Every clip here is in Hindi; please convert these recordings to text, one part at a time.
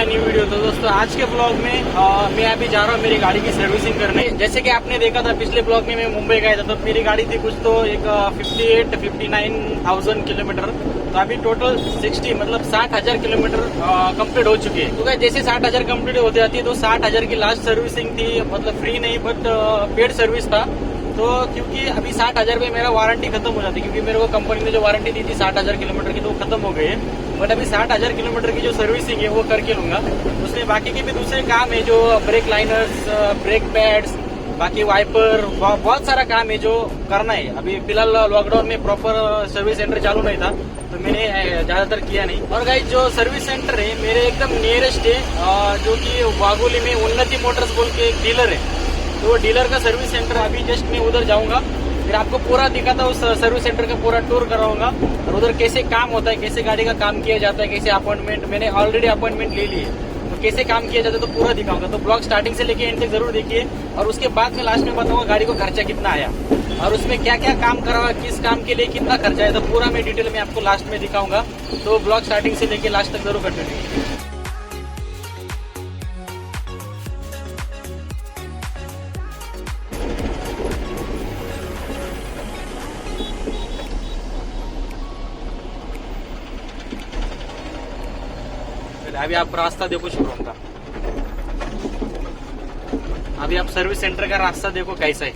My new video. तो दोस्तों आज के ब्लॉग में मैं अभी जा रहा हूँ मेरी गाड़ी की सर्विसिंग करने। जैसे कि आपने देखा था पिछले ब्लॉग में मैं मुंबई गया था, तो मेरी गाड़ी थी कुछ तो एक 59,000 किलोमीटर। तो अभी टोटल 60 मतलब 60,000 किलोमीटर कंप्लीट हो चुकी है। तो क्या जैसे 60,000 कंप्लीट होती जाती है तो 60,000 की लास्ट सर्विसिंग थी, मतलब फ्री नहीं बट पेड सर्विस था। तो क्योंकि अभी 60,000 में मेरा वारंटी खत्म हो जाती है, क्योंकि मेरे को कंपनी ने जो वारंटी दी थी 60,000 किलोमीटर की तो वो खत्म हो गई है। बट अभी 60,000 किलोमीटर की जो सर्विसिंग है वो करके लूंगा। उसमें बाकी के भी दूसरे काम है, जो ब्रेक लाइनर्स, ब्रेक पैड्स, बाकी वाइपर, बहुत सारा काम है जो करना है। अभी फिलहाल लॉकडाउन में प्रॉपर सर्विस सेंटर चालू नहीं था तो मैंने ज्यादातर किया नहीं। और गाइस जो सर्विस सेंटर है मेरे एकदम नियरेस्ट है, जो कि वाघोली में उन्नति मोटर्स बोल के एक डीलर है। तो वो डीलर का सर्विस सेंटर अभी जस्ट मैं उधर जाऊंगा, फिर आपको पूरा दिखाता हूँ, उस सर्विस सेंटर का पूरा टूर कराऊंगा और उधर कैसे काम होता है, कैसे गाड़ी का काम किया जाता है, कैसे अपॉइंटमेंट, मैंने ऑलरेडी अपॉइंटमेंट ले ली है तो कैसे काम किया जाता है तो पूरा दिखाऊंगा। तो ब्लॉग स्टार्टिंग से लेके एंड तक जरूर देखिए। और उसके बाद में लास्ट में बताऊंगा गाड़ी को खर्चा कितना आया और उसमें क्या क्या काम करा हुआ, किस काम के लिए कितना खर्चा है, तो पूरा मैं डिटेल में आपको लास्ट में दिखाऊंगा। तो ब्लॉग स्टार्टिंग से लेके लास्ट तक जरूर कंटिन्यू। अभी आप रास्ता देखो शोरूम का, अभी आप सर्विस सेंटर का रास्ता देखो कैसा है।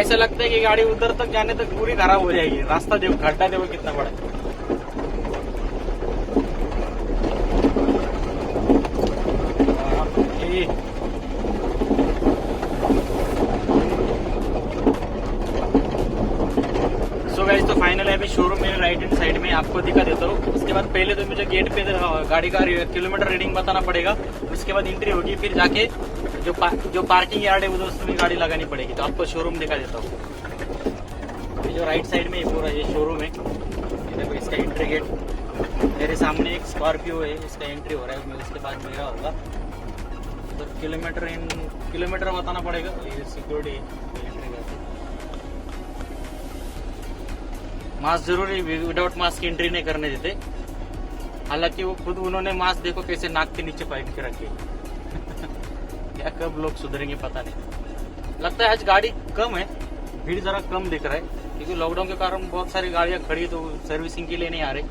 ऐसा लगता है कि गाड़ी उधर तक जाने तक पूरी खराब हो जाएगी। रास्ता देखो, खड्डा देखो कितना बड़ा है। सो गाइस तो फाइनल है अभी शोरूम मेरे राइट हैंड साइड में, आपको दिखा देता हूँ। उसके बाद पहले तो मुझे गेट पे गाड़ी का किलोमीटर रीडिंग बताना पड़ेगा, उसके बाद एंट्री होगी, फिर जाके जो पार्किंग यार्ड है उधर उसमें गाड़ी लगानी पड़ेगी। तो आपको शोरूम दिखा देता हूँ। जो राइट साइड में पूरा ये शोरूम है, ये देखो इसका एंट्री गेट। मेरे सामने एक स्कॉर्पियो है, इसका एंट्री हो रहा है, उसके बाद मेरा होगा। तो किलोमीटर बताना पड़ेगा, ये सिक्योरिटी। मास्क जरूरी, विदाउट मास्क एंट्री नहीं करने देते। हालांकि वो खुद उन्होंने मास्क देखो कैसे नाक के नीचे पाइप के रखे। क्या कब लोग सुधरेंगे पता नहीं। लगता है आज गाड़ी कम है, भीड़ जरा कम दिख रहा है, क्योंकि लॉकडाउन के कारण बहुत सारी गाड़ियां खड़ी तो सर्विसिंग के लिए नहीं आ रही।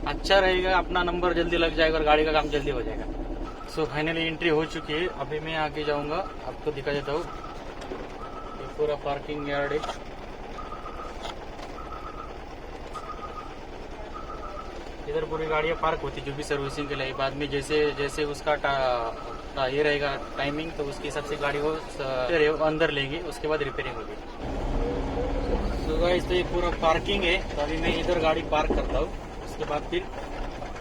अच्छा रहेगा, अपना नंबर जल्दी लग जाएगा और गाड़ी का काम जल्दी हो जाएगा। सो फाइनली एंट्री हो चुकी है। अभी मैं आगे जाऊंगा, आपको दिखा देता हूँ। ये पूरा पार्किंग यार्ड है। इधर पूरी गाड़ियाँ पार्क होती जो भी सर्विसिंग के लिए। बाद में जैसे जैसे उसका ये रहेगा टाइमिंग, तो उसके हिसाब से गाड़ी को अंदर लेंगे, उसके बाद रिपेयरिंग होगी। तो गाइस तो ये पूरा पार्किंग है। तो अभी मैं इधर गाड़ी पार्क करता हूँ, उसके बाद फिर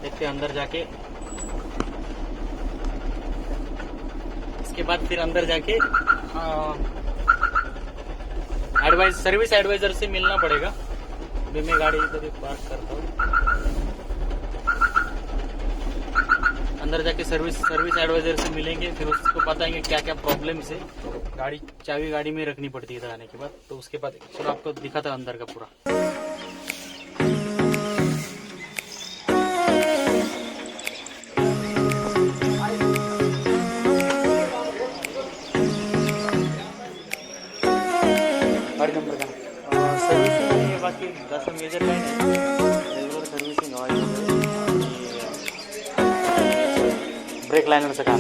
देखते हैं अंदर जाके। इसके बाद फिर अंदर जाके सर्विस एडवाइजर से मिलना पड़ेगा। अभी मैं गाड़ी इधर पार्क करता हूँ, अंदर जाके सर्विस एडवाइजर से मिलेंगे, फिर उसको बताएंगे क्या क्या प्रॉब्लम्स है। गाड़ी चाबी गाड़ी में रखनी पड़ती है इधर आने के बाद। तो उसके बाद चलो आपको दिखाता अंदर का पूरा। गाड़ी नंबर का सर्विसिंग बाकी 10 मेजर लाइन है, regular servicing oil, brake liner से काम।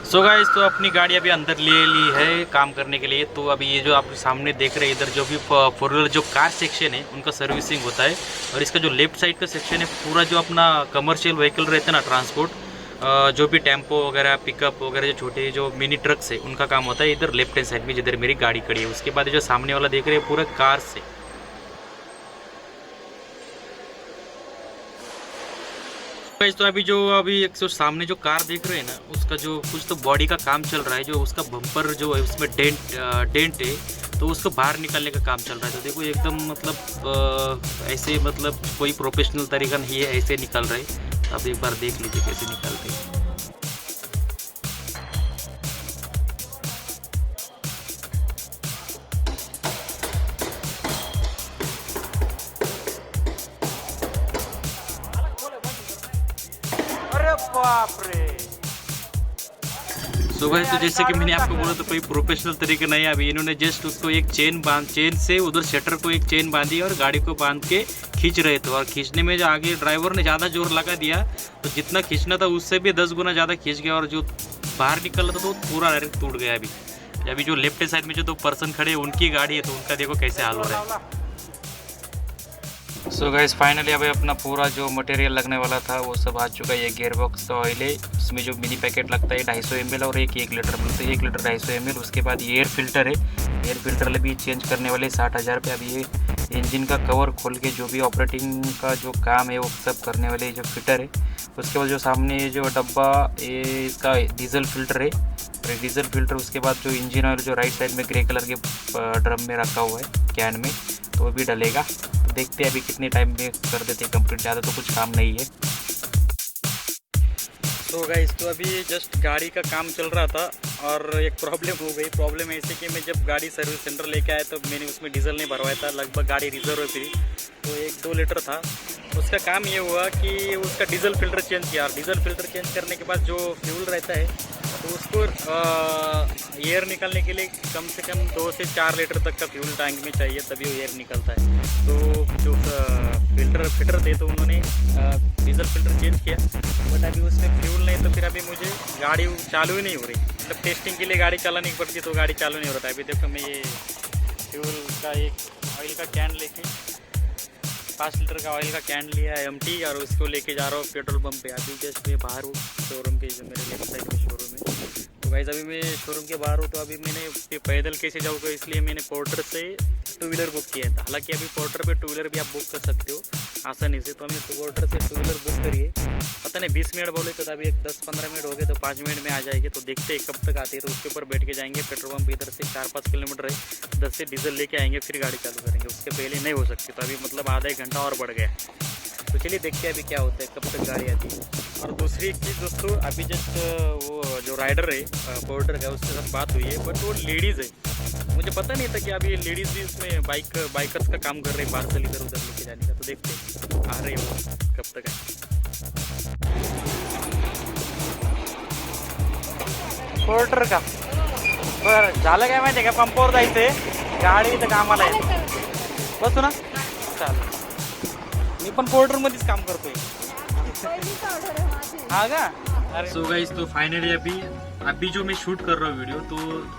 सो गाइस तो अपनी गाड़ी अभी अंदर ले ली है काम करने के लिए। तो अभी ये जो आप सामने देख रहे हैं, इधर जो भी फोर व्हीलर जो कार सेक्शन है उनका सर्विसिंग होता है। और इसका जो लेफ्ट साइड का सेक्शन है पूरा जो अपना कमर्शियल व्हीकल रहते हैं ना, ट्रांसपोर्ट, जो भी टेम्पो वगैरह, पिकअप वगैरह, जो छोटे जो मिनी ट्रक्स है उनका काम होता है इधर लेफ्ट हैंड साइड में, जिधर मेरी गाड़ी खड़ी है। उसके बाद जो सामने वाला देख रहे हैं पूरा कार से। गाइस तो अभी एक जो सामने जो कार देख रहे हैं ना, उसका जो कुछ तो बॉडी का काम चल रहा है, जो उसका बम्पर जो है उसमें डेंट है, तो उसको बाहर निकालने का काम चल रहा है। तो देखो एकदम मतलब ऐसे मतलब कोई प्रोफेशनल तरीका नहीं है, ऐसे निकल रहे हैं। अब एक बार देख लीजिए कैसे निकालते हैं। अरे बाप रे। तो गाइस तो जैसे कि मैंने आपको बोला तो कोई प्रोफेशनल तरीके नहीं है। अभी इन्होंने जस्ट उसको एक चेन से उधर शटर को एक चेन बांधी और गाड़ी को बांध के खींच रहे थे। और खींचने में जो आगे ड्राइवर ने ज़्यादा जोर लगा दिया, तो जितना खींचना था उससे भी 10 गुना ज़्यादा खींच गया, और जो बाहर निकल रहा था तो पूरा डायरेक्ट टूट गया। अभी जो लेफ्ट साइड में जो 2 पर्सन खड़े हैं उनकी गाड़ी है, तो उनका देखो कैसे हाल हो रहा है। सो गाइस फाइनली अभी अपना पूरा जो मटेरियल लगने वाला था वो सब आ चुका है। ये गियर बॉक्स का ऑयल है, उसमें जो मिनी पैकेट लगता है 250 ml और 1 लीटर मिलता है। 1 लीटर 250 ml। उसके बाद एयर फिल्टर है, एयर फिल्टर भी चेंज करने वाले 60,000 रुपये। अभी ये इंजन का कवर खोल के जो भी ऑपरेटिंग का जो काम है वो सब करने वाले जो फिटर है। उसके बाद जो सामने ये जो डब्बा ये इसका डीजल फिल्टर है, और डीजल फिल्टर। उसके बाद जो इंजन ऑयल जो राइट साइड में ग्रे कलर के ड्रम में रखा हुआ है कैन में, तो वो भी डलेगा। तो देखते हैं अभी कितने टाइम में कर देते हैं कंप्लीट, ज़्यादा तो कुछ काम नहीं है। तो गाइस तो अभी जस्ट गाड़ी का काम चल रहा था और एक प्रॉब्लम हो गई। प्रॉब्लम ऐसे कि मैं जब गाड़ी सर्विस सेंटर लेके आया तो मैंने उसमें डीजल नहीं भरवाया था। लगभग गाड़ी रिजर्व थी, तो 1-2 लीटर था। उसका काम ये हुआ कि उसका डीजल फिल्टर चेंज किया, और डीजल फिल्टर चेंज करने के बाद जो फ्यूल रहता है तो उसको एयर निकालने के लिए कम से कम 2 से 4 लीटर तक का फ्यूल टैंक में चाहिए, तभी वो एयर निकलता है। तो जो फिटर थे तो उन्होंने डीजल फिल्टर चेंज किया, बट अभी उसमें फ्यूल नहीं, तो फिर अभी मुझे गाड़ी चालू ही नहीं हो रही। मतलब टेस्टिंग के लिए गाड़ी चलानी पड़ती, तो गाड़ी चालू नहीं हो रहा था। अभी देखो मैं ये फ्यूल का एक ऑयल का कैन लेके 5 लीटर का ऑयल का कैन लिया है एम्प्टी, और उसको लेके जा रहा हूँ पेट्रोल पंप पे। अभी जस्ट मैं बाहर हूँ शोरूम के, जो मेरे लेफ्ट साइड में शोरूम है। तो गाइस अभी मैं शोरूम के बाहर हूँ, तो अभी मैंने पैदल कैसे जाऊँगा, इसलिए मैंने पोर्टर से 2 व्हीलर बुक किया है। हालांकि अभी पोर्टर पे 2 व्हीलर भी आप बुक कर सकते हो आसानी से। तो हमने पोर्टर से 2 व्हीलर बुक करिए। पता नहीं 20 मिनट बोले तो अभी 10-15 मिनट हो गए, तो 5 मिनट में आ जाएगी। तो देखते हैं कब तक आती है। तो उसके ऊपर बैठ के जाएंगे पेट्रोल पंप, इधर से 4-5 किलोमीटर है, 10 से डीजल लेके आएंगे, फिर गाड़ी चालू करेंगे। उसके पहले नहीं हो सकती, तो अभी मतलब आधा 1 घंटा और बढ़ गया। तो चलिए देखते हैं अभी क्या होता है, कब तक गाड़ी आती है। और दूसरी एक चीज़ दोस्तों, अभी जस्ट वो जो राइडर है पोर्टर का, उसके साथ बात हुई है, बट वो लेडीज़ है। मुझे पता नहीं था कि अभी लेडीज़ भी उसमें बाइकर्स का काम कर रहे हैं, पार्सल इधर उधर लेके जाने का। तो देखते आ रहे वो कब तक आए। पोर्टर का बरं झालं काय माहिती आहे का, पंपावर जायचं गाडी इथं कामाला आहे। बसू ना, चालेल। मी पण पोर्टरमध्येच काम करतोय। हाँ का? सो गाइस तो फाइनली अभी जो मैं शूट कर रहा हूँ वीडियो, तो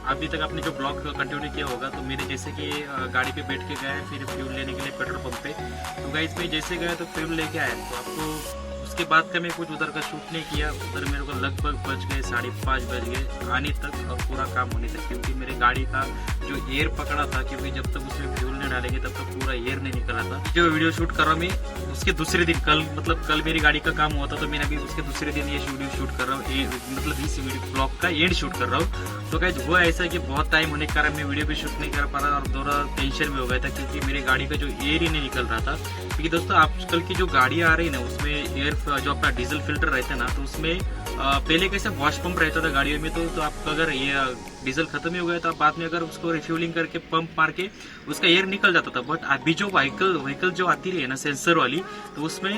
अभी तक आपने जो ब्लॉग कंटिन्यू किया होगा, तो मेरे जैसे कि गाड़ी पे बैठ के गया फिर फ्यूल लेने के लिए पेट्रोल पंप पे। तो गाइस मैं जैसे गया तो फ्यूल लेके आया, तो आपको उसके बाद का मैं कुछ उधर का शूट नहीं किया। उधर मेरे को लगभग बज गए 5:30 बज गए आने तक और पूरा काम होने तक, क्योंकि मेरे गाड़ी का जो एयर पकड़ा था, क्योंकि जब तक उसमें फ्यूल नहीं डालेंगे तब तक पूरा एयर नहीं निकला था। जो वीडियो शूट कर रहा हूँ मैं उसके दूसरे दिन, कल मेरी गाड़ी का काम हुआ था, तो मैंने अभी उसके दूसरे दिन ये वीडियो शूट कर रहा हूँ, मतलब इस वीडियो ब्लॉग का एंड शूट कर रहा हूँ। तो गाइस वो ऐसा कि बहुत टाइम होने के कारण मैं वीडियो भी शूट नहीं कर पा रहा और थोड़ा टेंशन में हो गया था, क्योंकि मेरी गाड़ी का जो एयर ही नहीं निकल रहा था। क्योंकि दोस्तों आजकल की जो गाड़ियाँ आ रही है ना, उसमें एयर जो अपना डीजल फिल्टर रहता है ना, तो उसमें पहले कैसे वॉश पंप रहता था गाड़ियों में, तो आपका अगर ये डीजल खत्म ही हो गया तो आप बाद में अगर उसको रिफ्यूलिंग करके पंप मार के उसका एयर निकल जाता था। बट अभी जो व्हीकल जो आती रही है ना सेंसर वाली, तो उसमें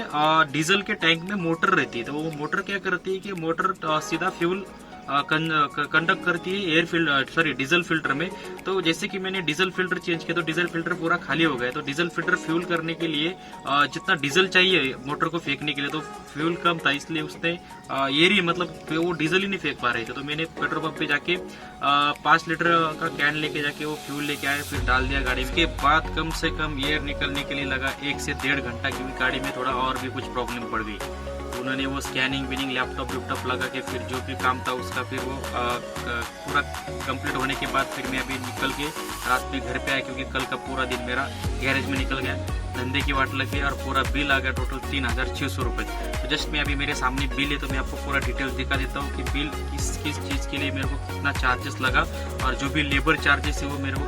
डीजल के टैंक में मोटर रहती है। तो वो मोटर क्या करती है कि मोटर सीधा फ्यूल कंडक्ट करती है डीजल फिल्टर में। तो जैसे कि मैंने डीजल फिल्टर चेंज किया, तो डीजल फिल्टर पूरा खाली हो गया। तो डीजल फिल्टर फ्यूल करने के लिए जितना डीजल चाहिए मोटर को फेंकने के लिए, तो फ्यूल कम था, इसलिए उसने एयर ही मतलब वो डीजल ही नहीं फेंक पा रहे थे। तो मैंने पेट्रोल पंप पे जाके 5 लीटर का कैन लेके जाके वो फ्यूल लेके आए, फिर डाल दिया गाड़ी में। उसके बाद कम से कम एयर निकलने के लिए लगा 1 से 1.5 घंटा, क्योंकि गाड़ी में थोड़ा और भी कुछ प्रॉब्लम पड़ गई। उन्होंने वो स्कैनिंग विनिंग लैपटॉप लगा के फिर जो भी काम था उसका फिर वो पूरा कंप्लीट होने के बाद फिर मैं अभी निकल के रात में घर पे आया, क्योंकि कल का पूरा दिन मेरा गैरेज में निकल गया। धंधे की वाट लगी और पूरा बिल आ गया टोटल 3600 रुपये। तो जस्ट मैं अभी मेरे सामने बिल है तो मैं आपको पूरा डिटेल्स दिखा देता हूँ कि बिल किस किस चीज़ के लिए मेरे को कितना चार्जेस लगा और जो भी लेबर चार्जेस है वो मेरे को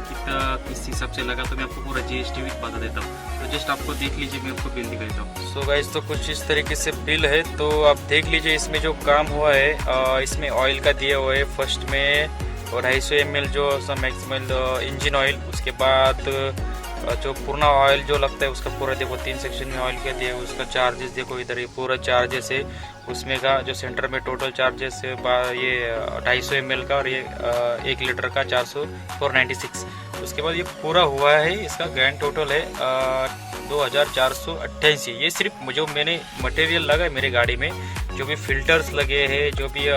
किस हिसाब से लगा, तो मैं आपको पूरा GST भी बता देता हूँ। तो जस्ट आपको देख लीजिए, मैं आपको बिल दिखा देता हूँ। सो गाइस, तो कुछ इस तरीके से बिल है, तो आप देख लीजिए इसमें जो काम हुआ है। इसमें ऑयल का दिया हुआ है फर्स्ट में, और 250 ml जो मैक्सिमल इंजन ऑयल, उसके बाद जो पूरा ऑयल जो लगता है उसका पूरा देखो 3 सेक्शन में ऑयल का दिया है, उसका चार्जेस देखो इधर, ये पूरा चार्जेस है उसमें का। जो सेंटर में टोटल चार्जेस है ये 250 ml का, और ये 1 लीटर का 496। उसके बाद ये पूरा हुआ है, इसका ग्रैंड टोटल है 2488। ये सिर्फ जो मैंने मटेरियल लगा है मेरे गाड़ी में, जो भी फिल्टर्स लगे हैं, जो भी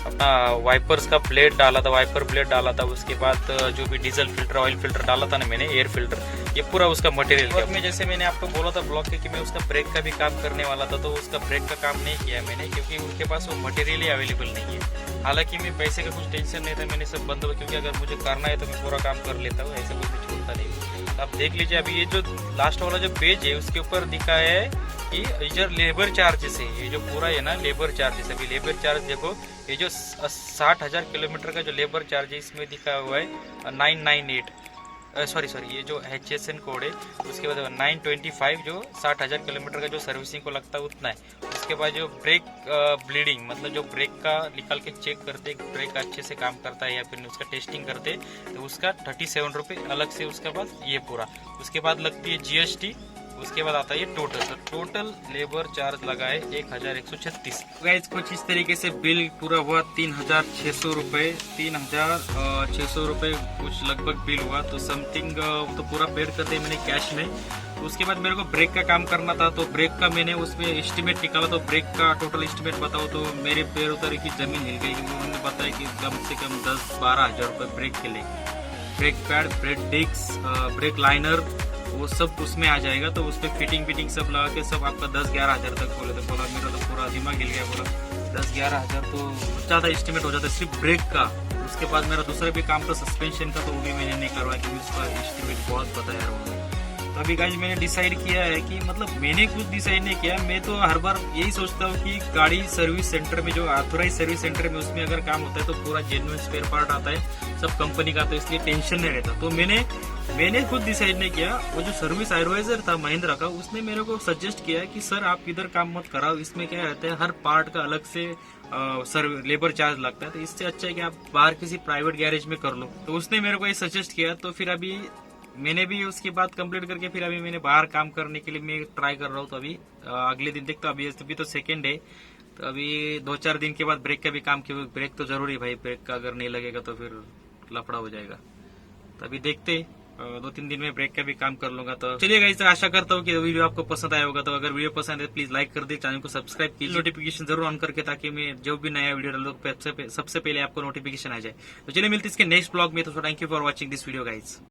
अपना वाइपर्स का ब्लेड डाला था, वाइपर ब्लेड डाला था, उसके बाद जो भी डीजल फिल्टर, ऑयल फिल्टर डाला था ना मैंने, एयर फिल्टर, ये पूरा उसका मटेरियल है। में जैसे मैंने आपको बोला था ब्लॉक के कि मैं उसका ब्रेक का भी काम करने वाला था, तो उसका ब्रेक का काम नहीं किया मैंने, क्योंकि उनके पास वो मटेरियल ही अवेलेबल नहीं है। हालांकि मैं पैसे का कुछ टेंशन नहीं था, मैंने सब बंद हुआ, क्योंकि अगर मुझे करना है तो मैं पूरा काम कर लेता हूँ, ऐसा कुछ भी छोड़ता नहीं। तो आप देख लीजिए, अभी ये जो लास्ट वाला जो पेज है उसके ऊपर दिखा है कि इधर लेबर चार्जेस है, ये जो पूरा है ना लेबर चार्जेस। अभी लेबर चार्ज देखो, ये जो 60,000 किलोमीटर का जो लेबर चार्ज है इसमें दिखा हुआ है 998, सॉरी ये जो HSN कोड है उसके बाद 925, जो 60,000 किलोमीटर का जो सर्विसिंग को लगता है उतना है। उसके बाद जो ब्रेक ब्लीडिंग, मतलब जो ब्रेक का निकाल के चेक करते, ब्रेक अच्छे से काम करता है या फिर उसका टेस्टिंग करते, तो उसका 37 रुपये अलग से उसके बाद ये पूरा। उसके बाद लगती है GST, उसके बाद आता है ये टोटल। तो टोटल लेबर चार्ज लगा है 1136। गाइस, कुछ इस तरीके से बिल पूरा हुआ 3600 रुपये, 3600 रुपये कुछ लगभग बिल हुआ। तो समथिंग तो पूरा पेड कर दिया मैंने कैश में। तो उसके बाद मेरे को ब्रेक का काम करना था, तो ब्रेक का मैंने उसमें एस्टिमेट निकाला, तो ब्रेक का टोटल एस्टिमेट बताओ तो मेरे पैर उतर की जमीन हिल गई। उन्होंने बताया कि कम से कम 10-12 हज़ार रुपये ब्रेक के लिए, brake pad, brake disc, brake liner, वो सब उसमें आ जाएगा। तो उस पर फिटिंग सब लगा के सब आपका 10-11 हज़ार तक बोले। तो बोला मेरा तो पूरा दिमाग हिल गया, बोला 10-11 हज़ार तो ज़्यादा एस्टिमेट हो जाता है सिर्फ ब्रेक का। उसके बाद मेरा दूसरा भी काम था सस्पेंशन का, तो वो भी मैंने नहीं करवाया क्योंकि उसका एस्टिमेट बहुत पता है उन्होंने। तो अभी गाइस मैंने डिसाइड किया है कि मतलब मैंने कुछ डिसाइड नहीं किया, मैं तो हर बार यही सोचता हूँ कि गाड़ी सर्विस सेंटर में, जो ऑथोराइज सर्विस सेंटर में, उसमें अगर काम होता है तो पूरा जेन्युइन स्पेयर पार्ट आता है सब कंपनी का, तो इसलिए टेंशन नहीं रहता। तो मैंने खुद डिसाइड नहीं किया। वो जो सर्विस एडवाइजर था महिंद्रा का, उसने मेरे को सजेस्ट किया कि सर आप इधर काम मत कराओ, इसमें क्या रहता है हर पार्ट का अलग से लेबर चार्ज लगता है, तो इससे अच्छा है कि आप बाहर किसी प्राइवेट गैरेज में कर लो। तो उसने मेरे को ये सजेस्ट किया, तो फिर अभी मैंने भी उसकी बात कंप्लीट करके फिर अभी मैंने बाहर काम करने के लिए मैं ट्राई कर रहा हूँ। तो अभी अगले दिन देखता हूँ, अभी तो सेकेंड है, तो अभी 2-4 दिन के बाद ब्रेक का भी काम किया। ब्रेक तो जरूरी भाई, ब्रेक का अगर नहीं लगेगा तो फिर लफड़ा हो जाएगा। तो अभी देखते 2-3 दिन में ब्रेक का भी काम कर लूंगा। तो चलिए गाइस, आशा करता हूँ कि वीडियो आपको पसंद आया होगा। तो अगर वीडियो पसंद है प्लीज लाइक कर दे, चैनल को सब्सक्राइब कीजिए, नोटिफिकेशन जरूर ऑन करके, ताकि मैं जो भी नया वीडियो डालूं सबसे पहले आपको नोटिफिकेशन आ जाए। तो चलिए मिलते इसके नेक्स्ट ब्लॉग में। तो thank you for watching this video guys.